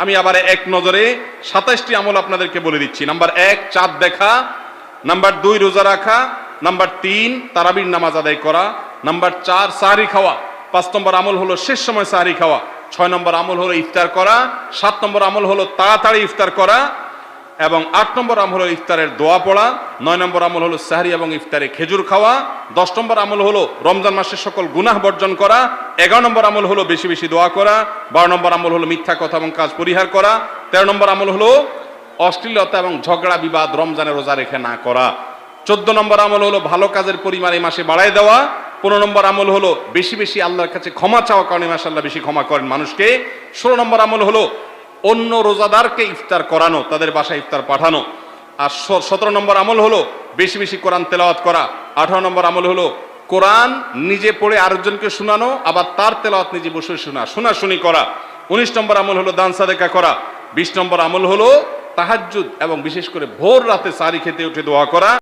আমি আবার এক নজরে 27টি আমল আপনাদেরকে বলে দিচ্ছি। নাম্বার 1 চাঁদ দেখা, নাম্বার 2 রোজা রাখা, নাম্বার 3 তারাবির নামাজ আদায় করা, নাম্বার 4 সাহরি খাওয়া, 5 নম্বর আমল হলো শেষ সময় সাহরি খাওয়া, 6 নম্বর আমল হলো ইফতার করা, 7 নম্বর আমল হলো তাড়াতাড়ি ইফতার করা, এবং 8 নম্বর আমল হলো ইফতারের দোয়া পড়া, 9 নম্বর আমল হলো সাহরি এবং ইফতারে খেজুর খাওয়া, 10 নম্বর আমল হলো রমজান মাসের সকল গুনাহ বর্জন করা, 11 নম্বর আমল হলো বেশি বেশি দোয়া করা, 12 নম্বর আমল হলো মিথ্যা কথা এবং কাজ পরিহার করা, 13 নম্বর আমল হলো অশ্লীলতা এবং ঝগড়া বিবাদ রমজানে রোজা রেখে না করা, 14 নম্বর আমল হলো ভালো কাজের পরিমাণ এই মাসে বাড়ায় দেওয়া, 15 নম্বর আমল হলো বেশি বেশি আল্লাহর কাছে ক্ষমা চাওয়া, কারণ এই মাসে আল্লাহ বেশি ক্ষমা করেন মানুষকে, 16 নম্বর আমল হলো অন্য রোজাদারকে ইফতার করানো, তাদের বাসায় ইফতার পাঠানো, আর 17 নম্বর আমল হলো বেশি বেশি কোরআন তেলাওয়াত করা, 18 নম্বর আমল হলো কোরআন নিজে পড়ে আরেকজনকে শোনানো, আবার তার তেলাওয়াত নিজে বসে শোনাশুনি করা, 19 নম্বর আমল হলো দান সাদেকা করা, 20 নম্বর আমল হলো তাহাজ্জুদ এবং বিশেষ করে ভোর রাতে সারি খেতে উঠে দোয়া করা।